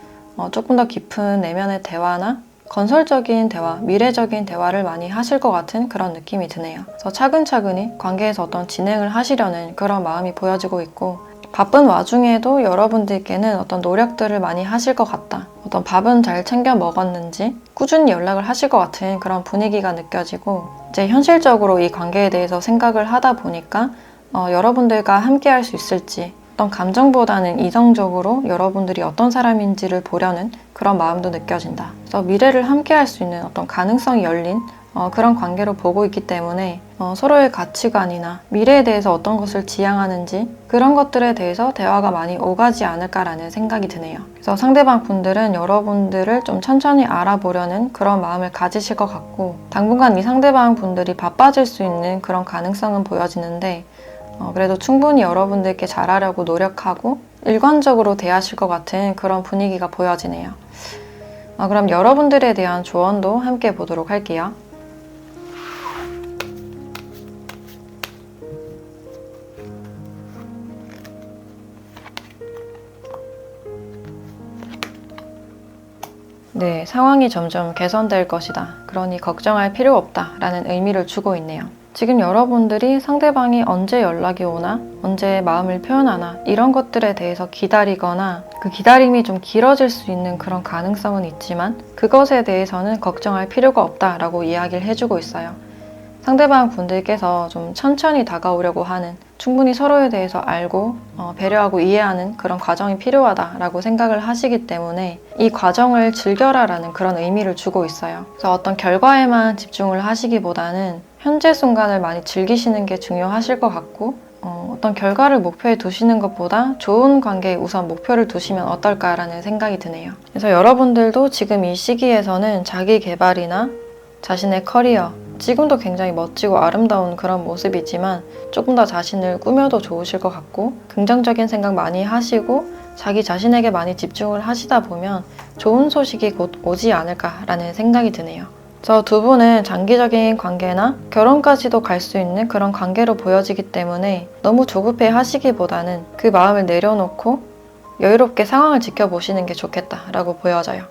조금 더 깊은 내면의 대화나 건설적인 대화, 미래적인 대화를 많이 하실 것 같은 그런 느낌이 드네요. 그래서 차근차근히 관계에서 어떤 진행을 하시려는 그런 마음이 보여지고 있고, 바쁜 와중에도 여러분들께는 어떤 노력들을 많이 하실 것 같다. 어떤 밥은 잘 챙겨 먹었는지 꾸준히 연락을 하실 것 같은 그런 분위기가 느껴지고, 이제 현실적으로 이 관계에 대해서 생각을 하다 보니까 여러분들과 함께 할 수 있을지, 어떤 감정보다는 이성적으로 여러분들이 어떤 사람인지를 보려는 그런 마음도 느껴진다. 그래서 미래를 함께 할 수 있는 어떤 가능성이 열린 그런 관계로 보고 있기 때문에 서로의 가치관이나 미래에 대해서 어떤 것을 지향하는지 그런 것들에 대해서 대화가 많이 오가지 않을까라는 생각이 드네요. 그래서 상대방 분들은 여러분들을 좀 천천히 알아보려는 그런 마음을 가지실 것 같고, 당분간 이 상대방 분들이 바빠질 수 있는 그런 가능성은 보여지는데, 그래도 충분히 여러분들께 잘하려고 노력하고 일관적으로 대하실 것 같은 그런 분위기가 보여지네요. 그럼 여러분들에 대한 조언도 함께 보도록 할게요. 네, 상황이 점점 개선될 것이다. 그러니 걱정할 필요 없다 라는 의미를 주고 있네요. 지금 여러분들이 상대방이 언제 연락이 오나, 언제 마음을 표현하나 이런 것들에 대해서 기다리거나 그 기다림이 좀 길어질 수 있는 그런 가능성은 있지만, 그것에 대해서는 걱정할 필요가 없다라고 이야기를 해주고 있어요. 상대방 분들께서 좀 천천히 다가오려고 하는, 충분히 서로에 대해서 알고 배려하고 이해하는 그런 과정이 필요하다라고 생각을 하시기 때문에 이 과정을 즐겨라라는 그런 의미를 주고 있어요. 그래서 어떤 결과에만 집중을 하시기보다는 현재 순간을 많이 즐기시는 게 중요하실 것 같고, 어떤 결과를 목표에 두시는 것보다 좋은 관계에 우선 목표를 두시면 어떨까라는 생각이 드네요. 그래서 여러분들도 지금 이 시기에서는 자기 개발이나 자신의 커리어, 지금도 굉장히 멋지고 아름다운 그런 모습이지만 조금 더 자신을 꾸며도 좋으실 것 같고, 긍정적인 생각 많이 하시고 자기 자신에게 많이 집중을 하시다 보면 좋은 소식이 곧 오지 않을까라는 생각이 드네요. 저 두 분은 장기적인 관계나 결혼까지도 갈 수 있는 그런 관계로 보여지기 때문에 너무 조급해 하시기보다는 그 마음을 내려놓고 여유롭게 상황을 지켜보시는 게 좋겠다라고 보여져요.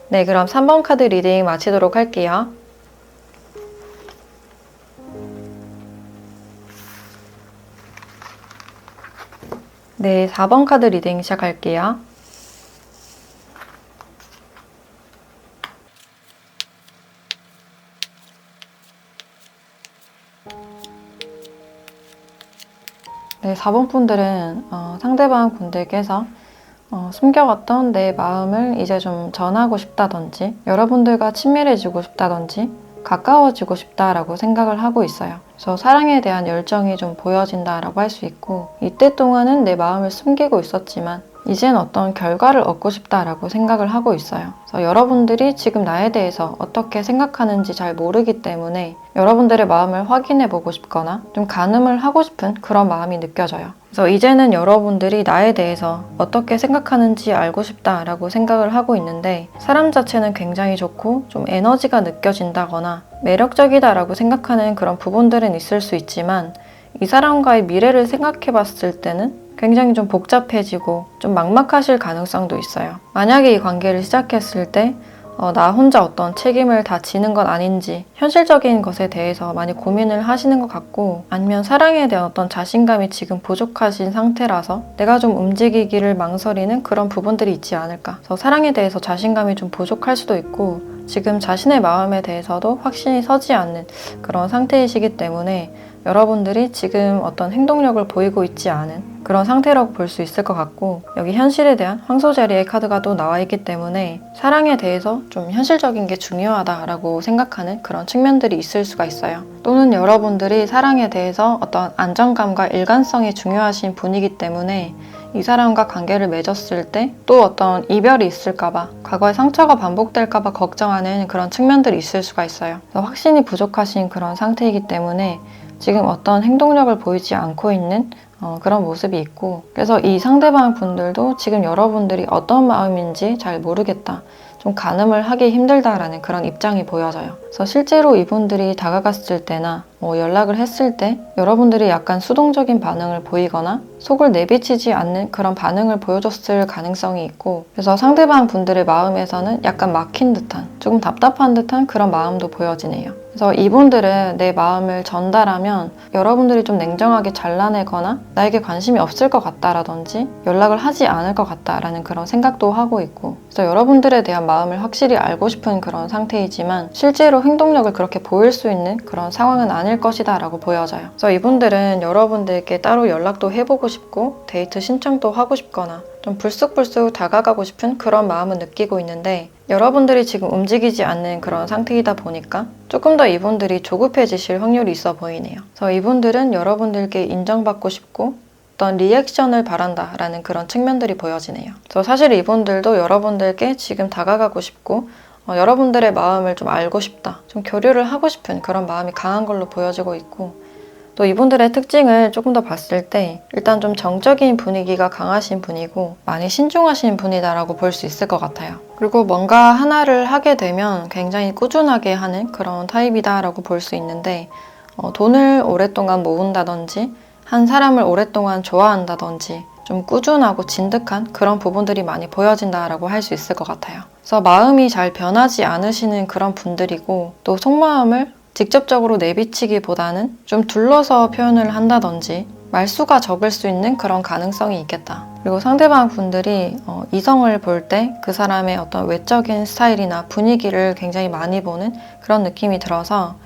네, 그럼 3번 카드 리딩 마치도록 할게요. 네, 4번 카드 리딩 시작할게요. 네, 4번 분들은 상대방 분들께서 숨겨왔던 내 마음을 이제 좀 전하고 싶다든지, 여러분들과 친밀해지고 싶다든지, 가까워지고 싶다라고 생각을 하고 있어요. 그래서 사랑에 대한 열정이 좀 보여진다라고 할 수 있고, 이때 동안은 내 마음을 숨기고 있었지만 이젠 어떤 결과를 얻고 싶다라고 생각을 하고 있어요. 그래서 여러분들이 지금 나에 대해서 어떻게 생각하는지 잘 모르기 때문에 여러분들의 마음을 확인해 보고 싶거나 좀 가늠을 하고 싶은 그런 마음이 느껴져요. 그래서 이제는 여러분들이 나에 대해서 어떻게 생각하는지 알고 싶다라고 생각을 하고 있는데, 사람 자체는 굉장히 좋고 좀 에너지가 느껴진다거나 매력적이다라고 생각하는 그런 부분들은 있을 수 있지만, 이 사람과의 미래를 생각해 봤을 때는 굉장히 좀 복잡해지고 좀 막막하실 가능성도 있어요. 만약에 이 관계를 시작했을 때 나 혼자 어떤 책임을 다 지는 건 아닌지 현실적인 것에 대해서 많이 고민을 하시는 것 같고, 아니면 사랑에 대한 어떤 자신감이 지금 부족하신 상태라서 내가 좀 움직이기를 망설이는 그런 부분들이 있지 않을까. 그래서 사랑에 대해서 자신감이 좀 부족할 수도 있고, 지금 자신의 마음에 대해서도 확신이 서지 않는 그런 상태이시기 때문에 여러분들이 지금 어떤 행동력을 보이고 있지 않은 그런 상태라고 볼 수 있을 것 같고, 여기 현실에 대한 황소자리의 카드가 또 나와 있기 때문에 사랑에 대해서 좀 현실적인 게 중요하다라고 생각하는 그런 측면들이 있을 수가 있어요. 또는 여러분들이 사랑에 대해서 어떤 안정감과 일관성이 중요하신 분이기 때문에 이 사람과 관계를 맺었을 때 또 어떤 이별이 있을까봐, 과거의 상처가 반복될까봐 걱정하는 그런 측면들이 있을 수가 있어요. 그래서 확신이 부족하신 그런 상태이기 때문에 지금 어떤 행동력을 보이지 않고 있는 그런 모습이 있고, 그래서 이 상대방 분들도 지금 여러분들이 어떤 마음인지 잘 모르겠다, 좀 가늠을 하기 힘들다라는 그런 입장이 보여져요. 그래서 실제로 이분들이 다가갔을 때나 연락을 했을 때 여러분들이 약간 수동적인 반응을 보이거나 속을 내비치지 않는 그런 반응을 보여줬을 가능성이 있고, 그래서 상대방 분들의 마음에서는 약간 막힌 듯한, 조금 답답한 듯한 그런 마음도 보여지네요. 그래서 이분들은 내 마음을 전달하면 여러분들이 좀 냉정하게 잘라내거나 나에게 관심이 없을 것 같다라든지 연락을 하지 않을 것 같다라는 그런 생각도 하고 있고, 그래서 여러분들에 대한 마음을 확실히 알고 싶은 그런 상태이지만 실제로 행동력을 그렇게 보일 수 있는 그런 상황은 아닐 것이다 라고 보여져요. 그래서 이분들은 여러분들께 따로 연락도 해보고 싶고 데이트 신청도 하고 싶거나 좀 불쑥불쑥 다가가고 싶은 그런 마음은 느끼고 있는데, 여러분들이 지금 움직이지 않는 그런 상태이다 보니까 조금 더 이분들이 조급해지실 확률이 있어 보이네요. 그래서 이분들은 여러분들께 인정받고 싶고 어떤 리액션을 바란다라는 그런 측면들이 보여지네요. 그래서 사실 이분들도 여러분들께 지금 다가가고 싶고 여러분들의 마음을 좀 알고 싶다, 좀 교류를 하고 싶은 그런 마음이 강한 걸로 보여지고 있고, 또 이분들의 특징을 조금 더 봤을 때 일단 좀 정적인 분위기가 강하신 분이고 많이 신중하신 분이다라고 볼 수 있을 것 같아요. 그리고 뭔가 하나를 하게 되면 굉장히 꾸준하게 하는 그런 타입이다라고 볼 수 있는데, 돈을 오랫동안 모은다든지 한 사람을 오랫동안 좋아한다든지 좀 꾸준하고 진득한 그런 부분들이 많이 보여진다라고 할 수 있을 것 같아요. 그래서 마음이 잘 변하지 않으시는 그런 분들이고, 또 속마음을 직접적으로 내비치기보다는 좀 둘러서 표현을 한다든지 말수가 적을 수 있는 그런 가능성이 있겠다. 그리고 상대방 분들이 이성을 볼 때 그 사람의 어떤 외적인 스타일이나 분위기를 굉장히 많이 보는 그런 느낌이 들어서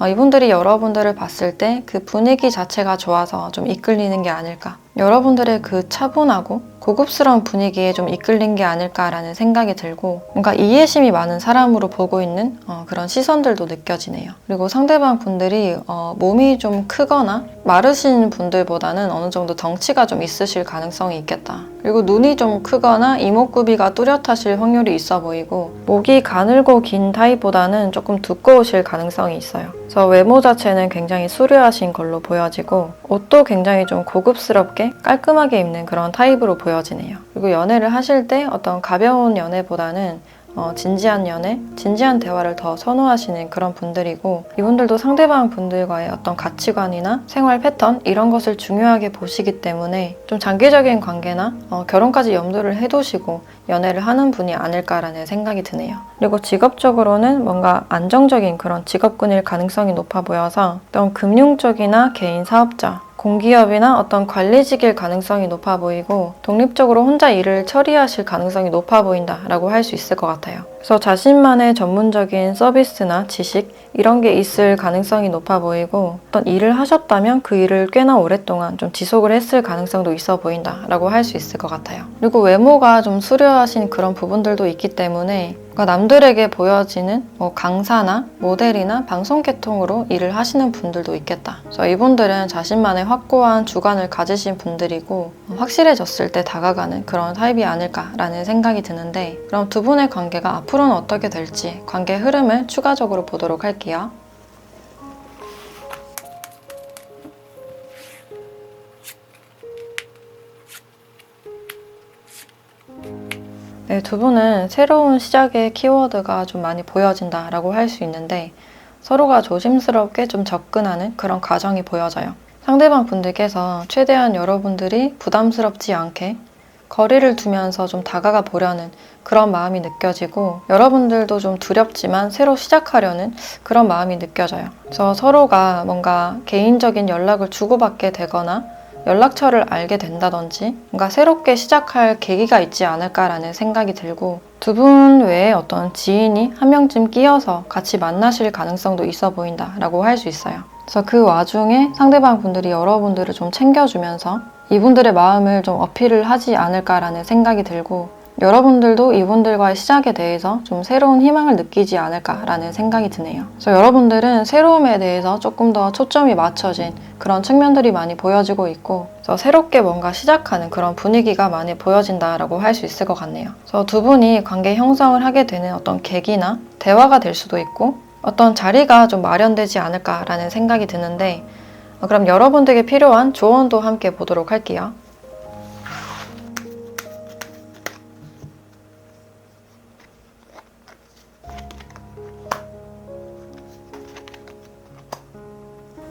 이분들이 여러분들을 봤을 때 그 분위기 자체가 좋아서 좀 이끌리는 게 아닐까. 여러분들의 그 차분하고 고급스러운 분위기에 좀 이끌린 게 아닐까라는 생각이 들고 뭔가 이해심이 많은 사람으로 보고 있는 그런 시선들도 느껴지네요. 그리고 상대방 분들이 몸이 좀 크거나 마르신 분들보다는 어느 정도 덩치가 좀 있으실 가능성이 있겠다. 그리고 눈이 좀 크거나 이목구비가 뚜렷하실 확률이 있어 보이고 목이 가늘고 긴 타입보다는 조금 두꺼우실 가능성이 있어요. 그래서 외모 자체는 굉장히 수려하신 걸로 보여지고 옷도 굉장히 좀 고급스럽게 깔끔하게 입는 그런 타입으로 보여지네요. 그리고 연애를 하실 때 어떤 가벼운 연애보다는 진지한 연애, 진지한 대화를 더 선호하시는 그런 분들이고 이분들도 상대방 분들과의 어떤 가치관이나 생활 패턴 이런 것을 중요하게 보시기 때문에 좀 장기적인 관계나 결혼까지 염두를 해두시고 연애를 하는 분이 아닐까라는 생각이 드네요. 그리고 직업적으로는 뭔가 안정적인 그런 직업군일 가능성이 높아 보여서 어떤 금융 쪽이나 개인 사업자, 공기업이나 어떤 관리직일 가능성이 높아 보이고 독립적으로 혼자 일을 처리하실 가능성이 높아 보인다라고 할 수 있을 것 같아요. 그래서 자신만의 전문적인 서비스나 지식 이런 게 있을 가능성이 높아 보이고 어떤 일을 하셨다면 그 일을 꽤나 오랫동안 좀 지속을 했을 가능성도 있어 보인다라고 할 수 있을 것 같아요. 그리고 외모가 좀 수려하신 그런 부분들도 있기 때문에 남들에게 보여지는 강사나 모델이나 방송 계통으로 일을 하시는 분들도 있겠다. 그래서 이분들은 자신만의 확고한 주관을 가지신 분들이고 확실해졌을 때 다가가는 그런 타입이 아닐까라는 생각이 드는데 그럼 두 분의 관계가 앞으로는 어떻게 될지 관계 흐름을 추가적으로 보도록 할게요. 네, 두 분은 새로운 시작의 키워드가 좀 많이 보여진다라고 할 수 있는데 서로가 조심스럽게 좀 접근하는 그런 과정이 보여져요. 상대방 분들께서 최대한 여러분들이 부담스럽지 않게 거리를 두면서 좀 다가가 보려는 그런 마음이 느껴지고 여러분들도 좀 두렵지만 새로 시작하려는 그런 마음이 느껴져요. 그래서 서로가 뭔가 개인적인 연락을 주고받게 되거나 연락처를 알게 된다든지 뭔가 새롭게 시작할 계기가 있지 않을까라는 생각이 들고 두 분 외에 어떤 지인이 한 명쯤 끼어서 같이 만나실 가능성도 있어 보인다라고 할 수 있어요. 그래서 그 와중에 상대방 분들이 여러분들을 좀 챙겨주면서 이분들의 마음을 좀 어필을 하지 않을까라는 생각이 들고 여러분들도 이분들과의 시작에 대해서 좀 새로운 희망을 느끼지 않을까라는 생각이 드네요. 그래서 여러분들은 새로움에 대해서 조금 더 초점이 맞춰진 그런 측면들이 많이 보여지고 있고 그래서 새롭게 뭔가 시작하는 그런 분위기가 많이 보여진다라고 할 수 있을 것 같네요. 그래서 두 분이 관계 형성을 하게 되는 어떤 계기나 대화가 될 수도 있고 어떤 자리가 좀 마련되지 않을까라는 생각이 드는데 그럼 여러분들에게 필요한 조언도 함께 보도록 할게요.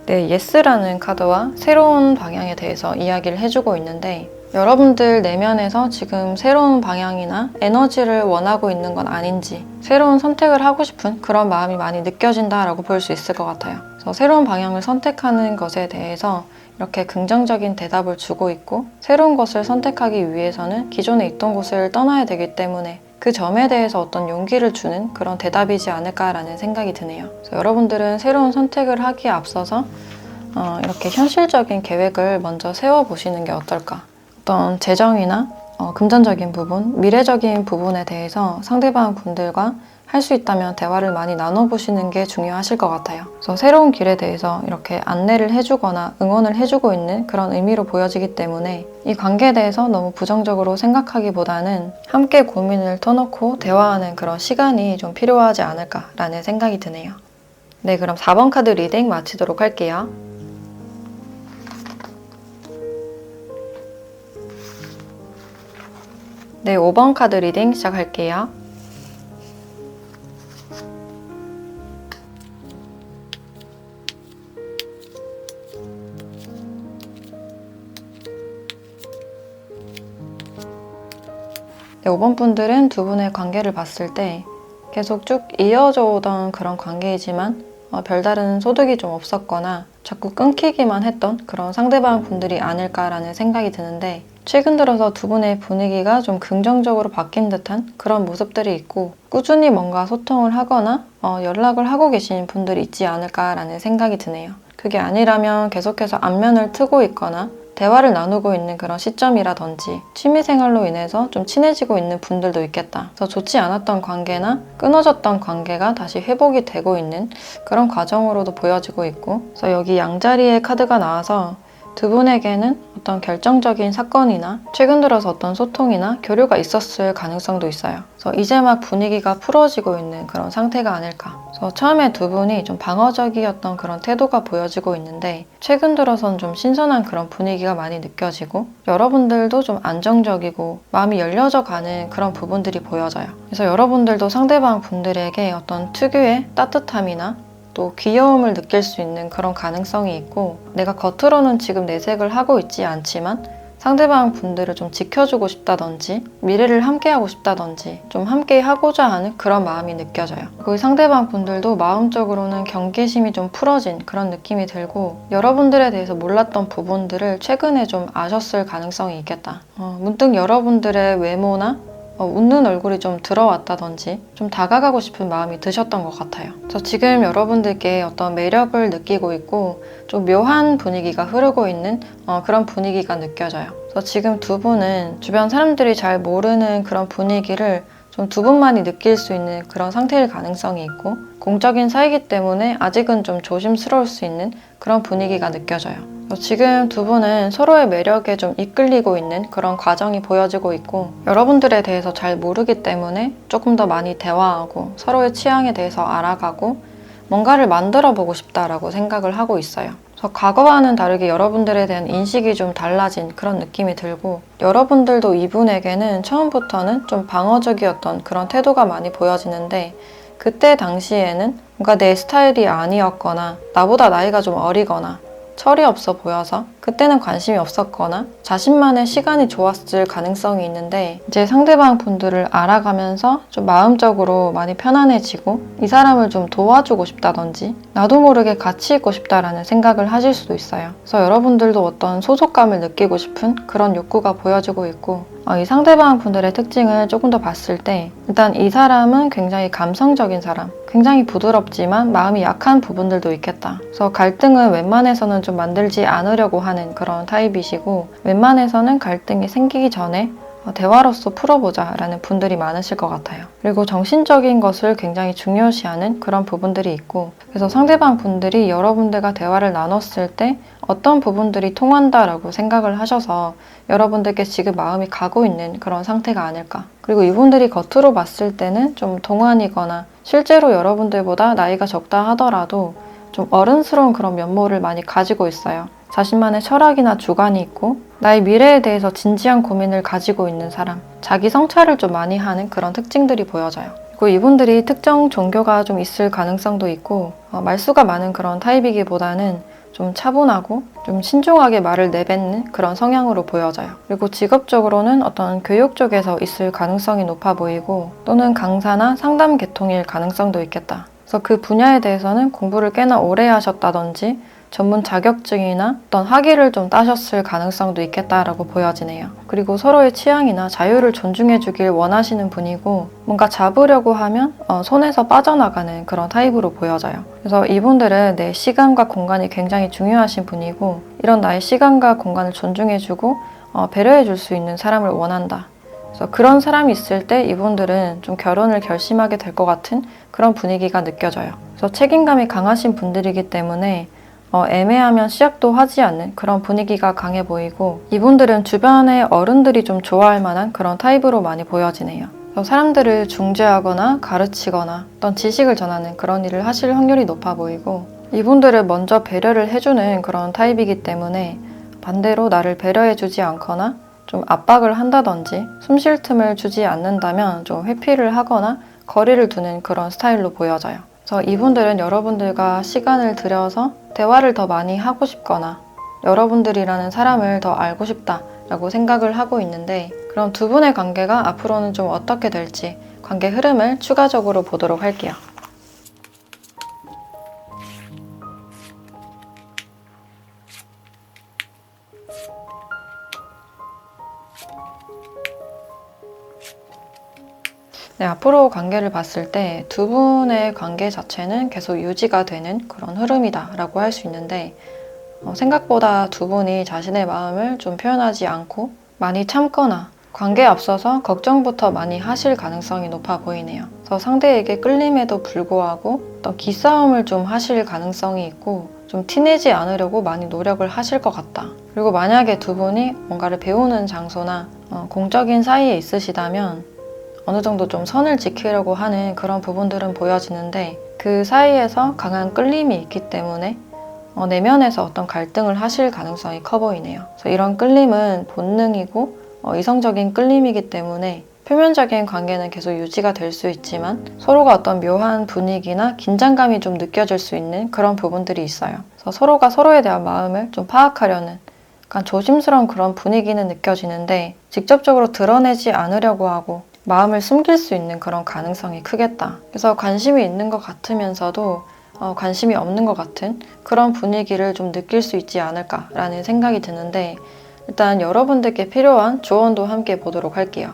네, 예스라는 카드와 새로운 방향에 대해서 이야기를 해주고 있는데 여러분들 내면에서 지금 새로운 방향이나 에너지를 원하고 있는 건 아닌지 새로운 선택을 하고 싶은 그런 마음이 많이 느껴진다라고 볼 수 있을 것 같아요. 그래서 새로운 방향을 선택하는 것에 대해서 이렇게 긍정적인 대답을 주고 있고 새로운 것을 선택하기 위해서는 기존에 있던 곳을 떠나야 되기 때문에 그 점에 대해서 어떤 용기를 주는 그런 대답이지 않을까라는 생각이 드네요. 그래서 여러분들은 새로운 선택을 하기에 앞서서 이렇게 현실적인 계획을 먼저 세워보시는 게 어떨까? 어떤 재정이나 금전적인 부분, 미래적인 부분에 대해서 상대방 분들과 할 수 있다면 대화를 많이 나눠보시는 게 중요하실 것 같아요. 그래서 새로운 길에 대해서 이렇게 안내를 해주거나 응원을 해주고 있는 그런 의미로 보여지기 때문에 이 관계에 대해서 너무 부정적으로 생각하기보다는 함께 고민을 터놓고 대화하는 그런 시간이 좀 필요하지 않을까라는 생각이 드네요. 네, 그럼 4번 카드 리딩 마치도록 할게요. 네, 5번 카드 리딩 시작할게요. 네, 5번 분들은 두 분의 관계를 봤을 때 계속 쭉 이어져 오던 그런 관계이지만 별다른 소득이 좀 없었거나 자꾸 끊기기만 했던 그런 상대방 분들이 아닐까라는 생각이 드는데 최근 들어서 두 분의 분위기가 좀 긍정적으로 바뀐 듯한 그런 모습들이 있고 꾸준히 뭔가 소통을 하거나 연락을 하고 계신 분들이 있지 않을까라는 생각이 드네요. 그게 아니라면 계속해서 안면을 트고 있거나 대화를 나누고 있는 그런 시점이라든지 취미생활로 인해서 좀 친해지고 있는 분들도 있겠다. 그래서 좋지 않았던 관계나 끊어졌던 관계가 다시 회복이 되고 있는 그런 과정으로도 보여지고 있고, 그래서 여기 양자리의 카드가 나와서 두 분에게는 어떤 결정적인 사건이나 최근 들어서 어떤 소통이나 교류가 있었을 가능성도 있어요. 그래서 이제 막 분위기가 풀어지고 있는 그런 상태가 아닐까. 그래서 처음에 두 분이 좀 방어적이었던 그런 태도가 보여지고 있는데 최근 들어선 좀 신선한 그런 분위기가 많이 느껴지고 여러분들도 좀 안정적이고 마음이 열려져 가는 그런 부분들이 보여져요. 그래서 여러분들도 상대방 분들에게 어떤 특유의 따뜻함이나 또 귀여움을 느낄 수 있는 그런 가능성이 있고, 내가 겉으로는 지금 내색을 하고 있지 않지만 상대방 분들을 좀 지켜주고 싶다든지 미래를 함께하고 싶다든지 좀 함께 하고자 하는 그런 마음이 느껴져요. 그 상대방 분들도 마음적으로는 경계심이 좀 풀어진 그런 느낌이 들고 여러분들에 대해서 몰랐던 부분들을 최근에 좀 아셨을 가능성이 있겠다. 문득 여러분들의 외모나 웃는 얼굴이 좀 들어왔다든지 좀 다가가고 싶은 마음이 드셨던 것 같아요. 그래서 지금 여러분들께 어떤 매력을 느끼고 있고 좀 묘한 분위기가 흐르고 있는 그런 분위기가 느껴져요. 그래서 지금 두 분은 주변 사람들이 잘 모르는 그런 분위기를 좀 두 분만이 느낄 수 있는 그런 상태일 가능성이 있고, 공적인 사이기 때문에 아직은 좀 조심스러울 수 있는 그런 분위기가 느껴져요. 지금 두 분은 서로의 매력에 좀 이끌리고 있는 그런 과정이 보여지고 있고, 여러분들에 대해서 잘 모르기 때문에 조금 더 많이 대화하고 서로의 취향에 대해서 알아가고 뭔가를 만들어 보고 싶다라고 생각을 하고 있어요. 그래서 과거와는 다르게 여러분들에 대한 인식이 좀 달라진 그런 느낌이 들고, 여러분들도 이분에게는 처음부터는 좀 방어적이었던 그런 태도가 많이 보여지는데 그때 당시에는 뭔가 내 스타일이 아니었거나 나보다 나이가 좀 어리거나 철이 없어 보여서 그때는 관심이 없었거나 자신만의 시간이 좋았을 가능성이 있는데, 이제 상대방 분들을 알아가면서 좀 마음적으로 많이 편안해지고 이 사람을 좀 도와주고 싶다든지 나도 모르게 같이 있고 싶다라는 생각을 하실 수도 있어요. 그래서 여러분들도 어떤 소속감을 느끼고 싶은 그런 욕구가 보여지고 있고, 이 상대방 분들의 특징을 조금 더 봤을 때 일단 이 사람은 굉장히 감성적인 사람, 굉장히 부드럽지만 마음이 약한 부분들도 있겠다. 그래서 갈등은 웬만해서는 좀 만들지 않으려고 하는 그런 타입이시고, 웬만해서는 갈등이 생기기 전에 대화로서 풀어보자 라는 분들이 많으실 것 같아요. 그리고 정신적인 것을 굉장히 중요시하는 그런 부분들이 있고, 그래서 상대방 분들이 여러분들과 대화를 나눴을 때 어떤 부분들이 통한다라고 생각을 하셔서 여러분들께 지금 마음이 가고 있는 그런 상태가 아닐까. 그리고 이분들이 겉으로 봤을 때는 좀 동안이거나 실제로 여러분들보다 나이가 적다 하더라도 좀 어른스러운 그런 면모를 많이 가지고 있어요. 자신만의 철학이나 주관이 있고 나의 미래에 대해서 진지한 고민을 가지고 있는 사람, 자기 성찰을 좀 많이 하는 그런 특징들이 보여져요. 그리고 이분들이 특정 종교가 좀 있을 가능성도 있고, 말수가 많은 그런 타입이기보다는 좀 차분하고 좀 신중하게 말을 내뱉는 그런 성향으로 보여져요. 그리고 직업적으로는 어떤 교육 쪽에서 있을 가능성이 높아 보이고, 또는 강사나 상담 계통일 가능성도 있겠다. 그래서 그 분야에 대해서는 공부를 꽤나 오래 하셨다든지 전문 자격증이나 어떤 학위를 좀 따셨을 가능성도 있겠다라고 보여지네요. 그리고 서로의 취향이나 자유를 존중해 주길 원하시는 분이고, 뭔가 잡으려고 하면 손에서 빠져나가는 그런 타입으로 보여져요. 그래서 이분들은 내 시간과 공간이 굉장히 중요하신 분이고, 이런 나의 시간과 공간을 존중해 주고 배려해 줄 수 있는 사람을 원한다. 그래서 그런 사람이 있을 때 이분들은 좀 결혼을 결심하게 될 것 같은 그런 분위기가 느껴져요. 그래서 책임감이 강하신 분들이기 때문에 애매하면 시작도 하지 않는 그런 분위기가 강해 보이고, 이분들은 주변의 어른들이 좀 좋아할 만한 그런 타입으로 많이 보여지네요. 그래서 사람들을 중재하거나 가르치거나 어떤 지식을 전하는 그런 일을 하실 확률이 높아 보이고, 이분들을 먼저 배려를 해주는 그런 타입이기 때문에 반대로 나를 배려해주지 않거나 좀 압박을 한다든지 숨 쉴 틈을 주지 않는다면 좀 회피를 하거나 거리를 두는 그런 스타일로 보여져요. 그래서 이분들은 여러분들과 시간을 들여서 대화를 더 많이 하고 싶거나 여러분들이라는 사람을 더 알고 싶다라고 생각을 하고 있는데, 그럼 두 분의 관계가 앞으로는 좀 어떻게 될지 관계 흐름을 추가적으로 보도록 할게요. 네, 앞으로 관계를 봤을 때 두 분의 관계 자체는 계속 유지가 되는 그런 흐름이다라고 할 수 있는데, 생각보다 두 분이 자신의 마음을 좀 표현하지 않고 많이 참거나 관계에 앞서서 걱정부터 많이 하실 가능성이 높아 보이네요. 그래서 상대에게 끌림에도 불구하고 어떤 기싸움을 좀 하실 가능성이 있고 좀 티내지 않으려고 많이 노력을 하실 것 같다. 그리고 만약에 두 분이 뭔가를 배우는 장소나 공적인 사이에 있으시다면 어느 정도 좀 선을 지키려고 하는 그런 부분들은 보여지는데 그 사이에서 강한 끌림이 있기 때문에 내면에서 어떤 갈등을 하실 가능성이 커 보이네요. 그래서 이런 끌림은 본능이고 이성적인 끌림이기 때문에 표면적인 관계는 계속 유지가 될 수 있지만 서로가 어떤 묘한 분위기나 긴장감이 좀 느껴질 수 있는 그런 부분들이 있어요. 그래서 서로가 서로에 대한 마음을 좀 파악하려는 약간 조심스러운 그런 분위기는 느껴지는데 직접적으로 드러내지 않으려고 하고 마음을 숨길 수 있는 그런 가능성이 크겠다. 그래서 관심이 있는 것 같으면서도 관심이 없는 것 같은 그런 분위기를 좀 느낄 수 있지 않을까라는 생각이 드는데 일단 여러분들께 필요한 조언도 함께 보도록 할게요.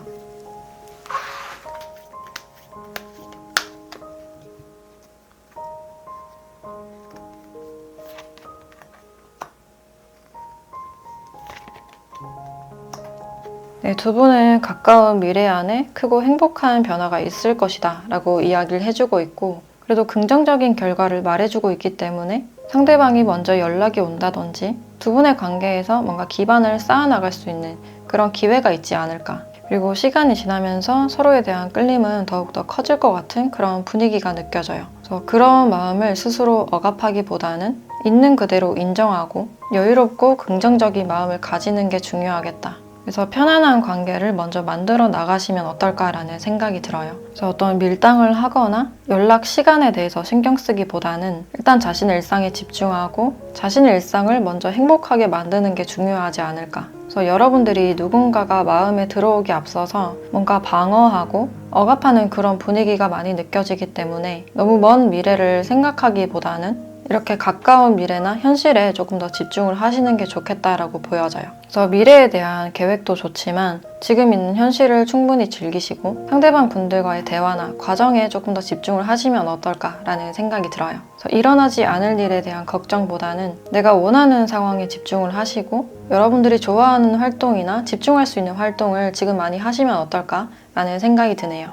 네, 두 분은 가까운 미래 안에 크고 행복한 변화가 있을 것이다 라고 이야기를 해주고 있고 그래도 긍정적인 결과를 말해주고 있기 때문에 상대방이 먼저 연락이 온다든지 두 분의 관계에서 뭔가 기반을 쌓아나갈 수 있는 그런 기회가 있지 않을까. 그리고 시간이 지나면서 서로에 대한 끌림은 더욱더 커질 것 같은 그런 분위기가 느껴져요. 그래서 그런 마음을 스스로 억압하기보다는 있는 그대로 인정하고 여유롭고 긍정적인 마음을 가지는 게 중요하겠다. 그래서 편안한 관계를 먼저 만들어 나가시면 어떨까라는 생각이 들어요. 그래서 어떤 밀당을 하거나 연락 시간에 대해서 신경 쓰기보다는 일단 자신의 일상에 집중하고 자신의 일상을 먼저 행복하게 만드는 게 중요하지 않을까. 그래서 여러분들이 누군가가 마음에 들어오기 앞서서 뭔가 방어하고 억압하는 그런 분위기가 많이 느껴지기 때문에 너무 먼 미래를 생각하기보다는 이렇게 가까운 미래나 현실에 조금 더 집중을 하시는 게 좋겠다라고 보여져요. 그래서 미래에 대한 계획도 좋지만 지금 있는 현실을 충분히 즐기시고 상대방 분들과의 대화나 과정에 조금 더 집중을 하시면 어떨까라는 생각이 들어요. 그래서 일어나지 않을 일에 대한 걱정보다는 내가 원하는 상황에 집중을 하시고 여러분들이 좋아하는 활동이나 집중할 수 있는 활동을 지금 많이 하시면 어떨까라는 생각이 드네요.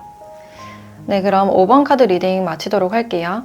네, 그럼 5번 카드 리딩 마치도록 할게요.